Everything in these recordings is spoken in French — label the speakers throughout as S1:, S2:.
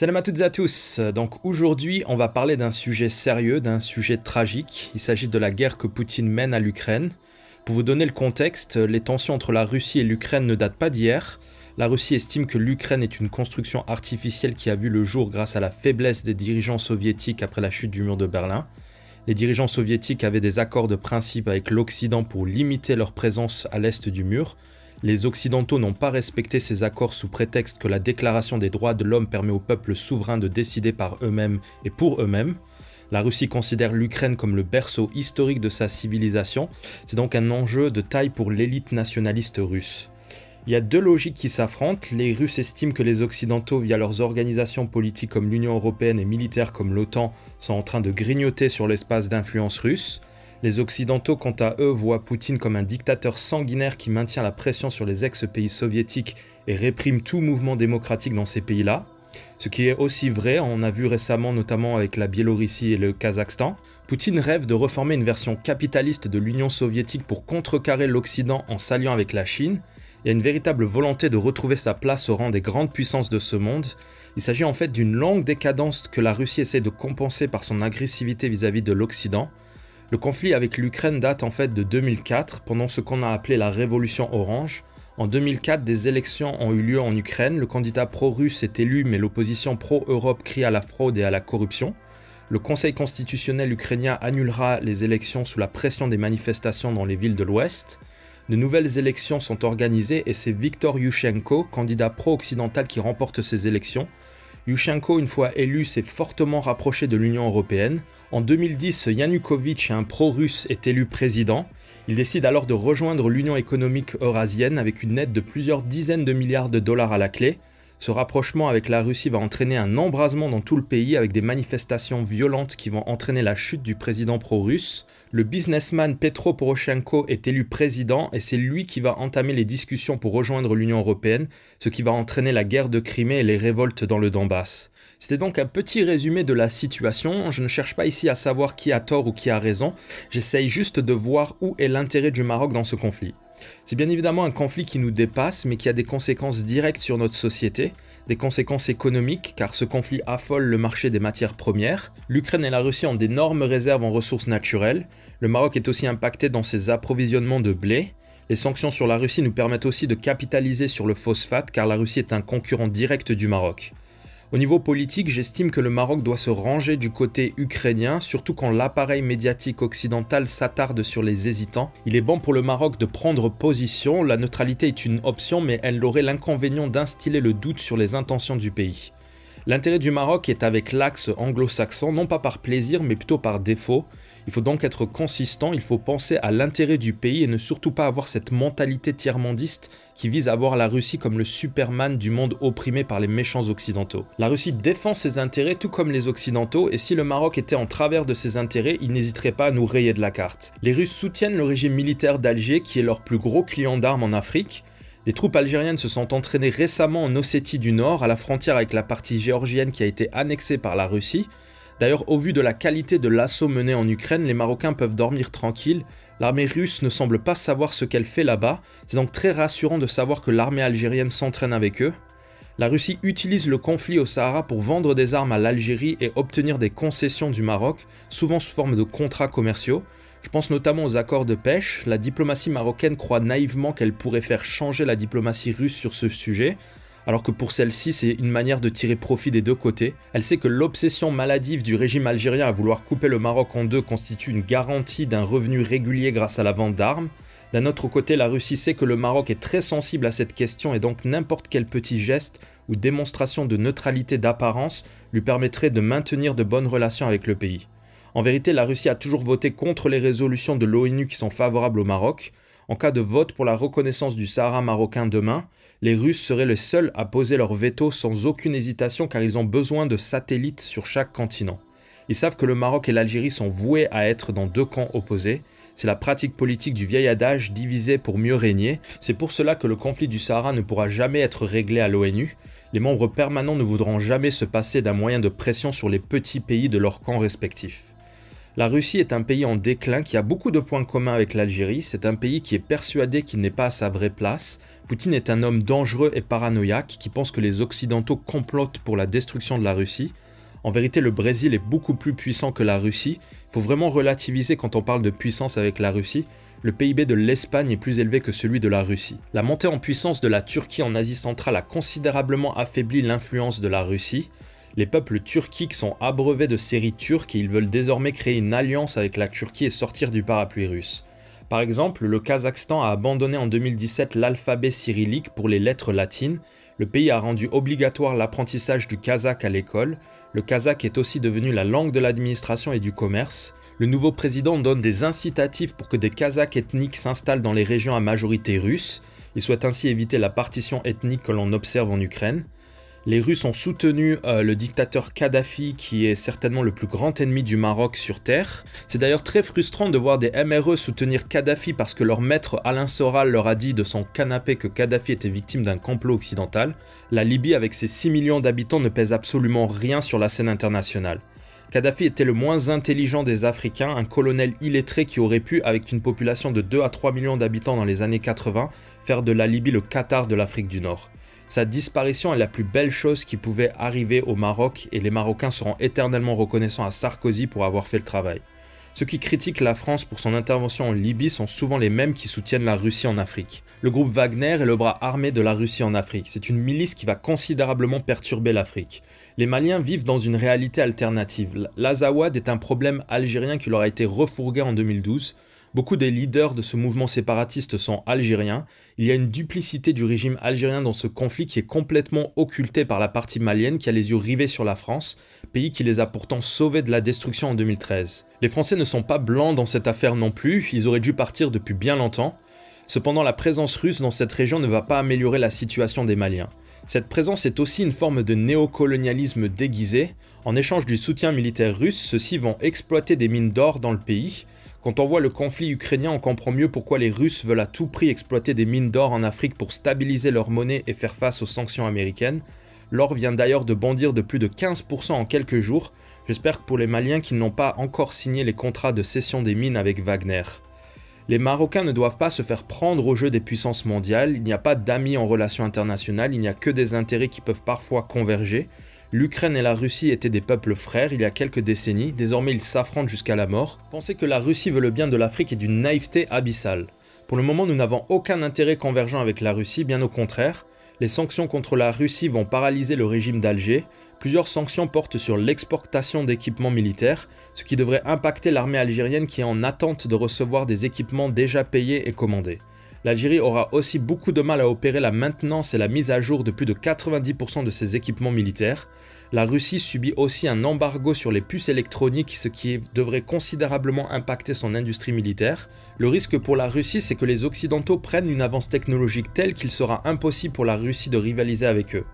S1: Salam à toutes et à tous. Donc aujourd'hui, on va parler d'un sujet sérieux, d'un sujet tragique. Il s'agit de la guerre que Poutine mène à l'Ukraine. Pour vous donner le contexte, les tensions entre la Russie et l'Ukraine ne datent pas d'hier. La Russie estime que l'Ukraine est une construction artificielle qui a vu le jour grâce à la faiblesse des dirigeants soviétiques après la chute du mur de Berlin. Les dirigeants soviétiques avaient des accords de principe avec l'Occident pour limiter leur présence à l'est du mur. Les Occidentaux n'ont pas respecté ces accords sous prétexte que la Déclaration des droits de l'homme permet aux peuples souverains de décider par eux-mêmes et pour eux-mêmes. La Russie considère l'Ukraine comme le berceau historique de sa civilisation, c'est donc un enjeu de taille pour l'élite nationaliste russe. Il y a deux logiques qui s'affrontent. Les Russes estiment que les Occidentaux, via leurs organisations politiques comme l'Union européenne et militaires comme l'OTAN, sont en train de grignoter sur l'espace d'influence russe. Les Occidentaux, quant à eux, voient Poutine comme un dictateur sanguinaire qui maintient la pression sur les ex-pays soviétiques et réprime tout mouvement démocratique dans ces pays-là. Ce qui est aussi vrai, on a vu récemment notamment avec la Biélorussie et le Kazakhstan. Poutine rêve de reformer une version capitaliste de l'Union soviétique pour contrecarrer l'Occident en s'alliant avec la Chine. Il y a une véritable volonté de retrouver sa place au rang des grandes puissances de ce monde. Il s'agit en fait d'une longue décadence que la Russie essaie de compenser par son agressivité vis-à-vis de l'Occident. Le conflit avec l'Ukraine date en fait de 2004, pendant ce qu'on a appelé la Révolution Orange. En 2004, des élections ont eu lieu en Ukraine, le candidat pro-russe est élu mais l'opposition pro-Europe crie à la fraude et à la corruption. Le Conseil constitutionnel ukrainien annulera les élections sous la pression des manifestations dans les villes de l'Ouest. De nouvelles élections sont organisées et c'est Viktor Yushchenko, candidat pro-occidental, qui remporte ces élections. Yushchenko, une fois élu, s'est fortement rapproché de l'Union européenne. En 2010, Yanukovych, un pro-russe, est élu président. Il décide alors de rejoindre l'Union économique eurasienne avec une aide de plusieurs dizaines de milliards de dollars à la clé. Ce rapprochement avec la Russie va entraîner un embrasement dans tout le pays avec des manifestations violentes qui vont entraîner la chute du président pro-russe. Le businessman Petro Poroshenko est élu président et c'est lui qui va entamer les discussions pour rejoindre l'Union européenne, ce qui va entraîner la guerre de Crimée et les révoltes dans le Donbass. C'était donc un petit résumé de la situation. Je ne cherche pas ici à savoir qui a tort ou qui a raison, j'essaye juste de voir où est l'intérêt du Maroc dans ce conflit. C'est bien évidemment un conflit qui nous dépasse, mais qui a des conséquences directes sur notre société, des conséquences économiques, car ce conflit affole le marché des matières premières. L'Ukraine et la Russie ont d'énormes réserves en ressources naturelles. Le Maroc est aussi impacté dans ses approvisionnements de blé. Les sanctions sur la Russie nous permettent aussi de capitaliser sur le phosphate, car la Russie est un concurrent direct du Maroc. Au niveau politique, j'estime que le Maroc doit se ranger du côté ukrainien, surtout quand l'appareil médiatique occidental s'attarde sur les hésitants. Il est bon pour le Maroc de prendre position, la neutralité est une option, mais elle aurait l'inconvénient d'instiller le doute sur les intentions du pays. L'intérêt du Maroc est avec l'axe anglo-saxon, non pas par plaisir, mais plutôt par défaut. Il faut donc être consistant, il faut penser à l'intérêt du pays et ne surtout pas avoir cette mentalité tiers-mondiste qui vise à voir la Russie comme le Superman du monde opprimé par les méchants occidentaux. La Russie défend ses intérêts tout comme les occidentaux et si le Maroc était en travers de ses intérêts, il n'hésiterait pas à nous rayer de la carte. Les Russes soutiennent le régime militaire d'Alger qui est leur plus gros client d'armes en Afrique. Des troupes algériennes se sont entraînées récemment en Ossétie du Nord, à la frontière avec la partie géorgienne qui a été annexée par la Russie. D'ailleurs, au vu de la qualité de l'assaut mené en Ukraine, les Marocains peuvent dormir tranquilles. L'armée russe ne semble pas savoir ce qu'elle fait là-bas. C'est donc très rassurant de savoir que l'armée algérienne s'entraîne avec eux. La Russie utilise le conflit au Sahara pour vendre des armes à l'Algérie et obtenir des concessions du Maroc, souvent sous forme de contrats commerciaux. Je pense notamment aux accords de pêche. La diplomatie marocaine croit naïvement qu'elle pourrait faire changer la diplomatie russe sur ce sujet, alors que pour celle-ci, c'est une manière de tirer profit des deux côtés. Elle sait que l'obsession maladive du régime algérien à vouloir couper le Maroc en deux constitue une garantie d'un revenu régulier grâce à la vente d'armes. D'un autre côté, la Russie sait que le Maroc est très sensible à cette question et donc n'importe quel petit geste ou démonstration de neutralité d'apparence lui permettrait de maintenir de bonnes relations avec le pays. En vérité, la Russie a toujours voté contre les résolutions de l'ONU qui sont favorables au Maroc. En cas de vote pour la reconnaissance du Sahara marocain demain, les Russes seraient les seuls à poser leur veto sans aucune hésitation car ils ont besoin de satellites sur chaque continent. Ils savent que le Maroc et l'Algérie sont voués à être dans deux camps opposés. C'est la pratique politique du vieil adage diviser pour mieux régner. C'est pour cela que le conflit du Sahara ne pourra jamais être réglé à l'ONU. Les membres permanents ne voudront jamais se passer d'un moyen de pression sur les petits pays de leurs camps respectifs. La Russie est un pays en déclin qui a beaucoup de points communs avec l'Algérie, c'est un pays qui est persuadé qu'il n'est pas à sa vraie place. Poutine est un homme dangereux et paranoïaque qui pense que les Occidentaux complotent pour la destruction de la Russie. En vérité, le Brésil est beaucoup plus puissant que la Russie. Il faut vraiment relativiser quand on parle de puissance avec la Russie. Le PIB de l'Espagne est plus élevé que celui de la Russie. La montée en puissance de la Turquie en Asie centrale a considérablement affaibli l'influence de la Russie. Les peuples turquiques sont abreuvés de séries turques et ils veulent désormais créer une alliance avec la Turquie et sortir du parapluie russe. Par exemple, le Kazakhstan a abandonné en 2017 l'alphabet cyrillique pour les lettres latines. Le pays a rendu obligatoire l'apprentissage du kazakh à l'école. Le kazakh est aussi devenu la langue de l'administration et du commerce. Le nouveau président donne des incitatifs pour que des Kazakhs ethniques s'installent dans les régions à majorité russe. Il souhaite ainsi éviter la partition ethnique que l'on observe en Ukraine. Les Russes ont soutenu le dictateur Kadhafi, qui est certainement le plus grand ennemi du Maroc sur Terre. C'est d'ailleurs très frustrant de voir des MRE soutenir Kadhafi parce que leur maître Alain Soral leur a dit de son canapé que Kadhafi était victime d'un complot occidental. La Libye, avec ses 6 millions d'habitants, ne pèse absolument rien sur la scène internationale. Kadhafi était le moins intelligent des Africains, un colonel illettré qui aurait pu, avec une population de 2 à 3 millions d'habitants dans les années 80, faire de la Libye le Qatar de l'Afrique du Nord. Sa disparition est la plus belle chose qui pouvait arriver au Maroc et les Marocains seront éternellement reconnaissants à Sarkozy pour avoir fait le travail. Ceux qui critiquent la France pour son intervention en Libye sont souvent les mêmes qui soutiennent la Russie en Afrique. Le groupe Wagner est le bras armé de la Russie en Afrique. C'est une milice qui va considérablement perturber l'Afrique. Les Maliens vivent dans une réalité alternative. L'Azawad est un problème algérien qui leur a été refourgué en 2012. Beaucoup des leaders de ce mouvement séparatiste sont algériens. Il y a une duplicité du régime algérien dans ce conflit qui est complètement occultée par la partie malienne qui a les yeux rivés sur la France, pays qui les a pourtant sauvés de la destruction en 2013. Les Français ne sont pas blancs dans cette affaire non plus, ils auraient dû partir depuis bien longtemps. Cependant, la présence russe dans cette région ne va pas améliorer la situation des Maliens. Cette présence est aussi une forme de néocolonialisme déguisé. En échange du soutien militaire russe, ceux-ci vont exploiter des mines d'or dans le pays. Quand on voit le conflit ukrainien, on comprend mieux pourquoi les Russes veulent à tout prix exploiter des mines d'or en Afrique pour stabiliser leur monnaie et faire face aux sanctions américaines. L'or vient d'ailleurs de bondir de plus de 15% en quelques jours. J'espère que pour les Maliens qui n'ont pas encore signé les contrats de cession des mines avec Wagner. Les Marocains ne doivent pas se faire prendre au jeu des puissances mondiales, il n'y a pas d'amis en relations internationales, il n'y a que des intérêts qui peuvent parfois converger. L'Ukraine et la Russie étaient des peuples frères il y a quelques décennies, désormais ils s'affrontent jusqu'à la mort. Penser que la Russie veut le bien de l'Afrique est d'une naïveté abyssale. Pour le moment, nous n'avons aucun intérêt convergent avec la Russie, bien au contraire. Les sanctions contre la Russie vont paralyser le régime d'Alger. Plusieurs sanctions portent sur l'exportation d'équipements militaires, ce qui devrait impacter l'armée algérienne qui est en attente de recevoir des équipements déjà payés et commandés. L'Algérie aura aussi beaucoup de mal à opérer la maintenance et la mise à jour de plus de 90% de ses équipements militaires. La Russie subit aussi un embargo sur les puces électroniques, ce qui devrait considérablement impacter son industrie militaire. Le risque pour la Russie, c'est que les Occidentaux prennent une avance technologique telle qu'il sera impossible pour la Russie de rivaliser avec eux.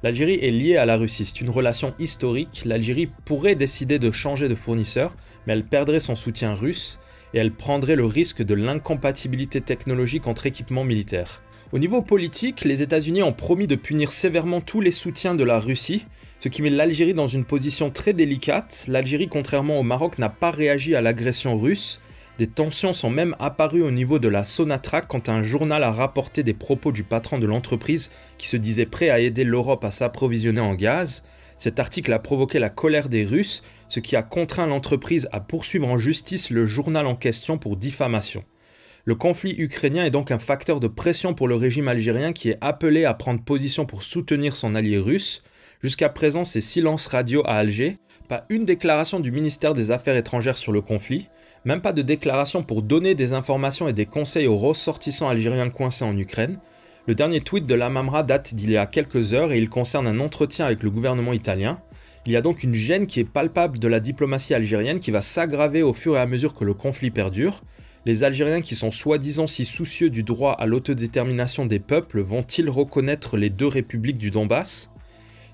S1: L'Algérie est liée à la Russie, c'est une relation historique. L'Algérie pourrait décider de changer de fournisseur, mais elle perdrait son soutien russe et elle prendrait le risque de l'incompatibilité technologique entre équipements militaires. Au niveau politique, les États-Unis ont promis de punir sévèrement tous les soutiens de la Russie, ce qui met l'Algérie dans une position très délicate. L'Algérie, contrairement au Maroc, n'a pas réagi à l'agression russe. Des tensions sont même apparues au niveau de la Sonatrach quand un journal a rapporté des propos du patron de l'entreprise qui se disait prêt à aider l'Europe à s'approvisionner en gaz. Cet article a provoqué la colère des Russes, ce qui a contraint l'entreprise à poursuivre en justice le journal en question pour diffamation. Le conflit ukrainien est donc un facteur de pression pour le régime algérien qui est appelé à prendre position pour soutenir son allié russe. Jusqu'à présent, c'est silence radio à Alger, pas une déclaration du ministère des Affaires étrangères sur le conflit, même pas de déclaration pour donner des informations et des conseils aux ressortissants algériens coincés en Ukraine. Le dernier tweet de l'Amamra date d'il y a quelques heures et il concerne un entretien avec le gouvernement italien. Il y a donc une gêne qui est palpable de la diplomatie algérienne qui va s'aggraver au fur et à mesure que le conflit perdure. Les Algériens qui sont soi-disant si soucieux du droit à l'autodétermination des peuples vont-ils reconnaître les deux républiques du Donbass ?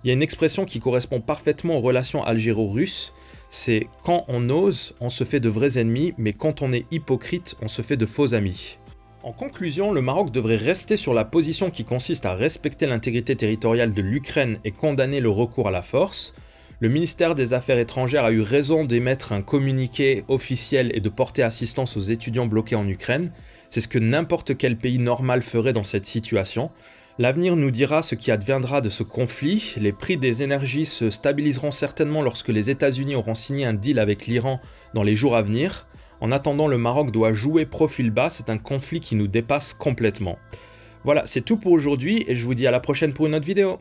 S1: Il y a une expression qui correspond parfaitement aux relations algéro-russes, c'est « quand on ose, on se fait de vrais ennemis, mais quand on est hypocrite, on se fait de faux amis ». En conclusion, le Maroc devrait rester sur la position qui consiste à respecter l'intégrité territoriale de l'Ukraine et condamner le recours à la force. Le ministère des Affaires étrangères a eu raison d'émettre un communiqué officiel et de porter assistance aux étudiants bloqués en Ukraine. C'est ce que n'importe quel pays normal ferait dans cette situation. L'avenir nous dira ce qui adviendra de ce conflit. Les prix des énergies se stabiliseront certainement lorsque les États-Unis auront signé un deal avec l'Iran dans les jours à venir. En attendant, le Maroc doit jouer profil bas, c'est un conflit qui nous dépasse complètement. Voilà, c'est tout pour aujourd'hui et je vous dis à la prochaine pour une autre vidéo.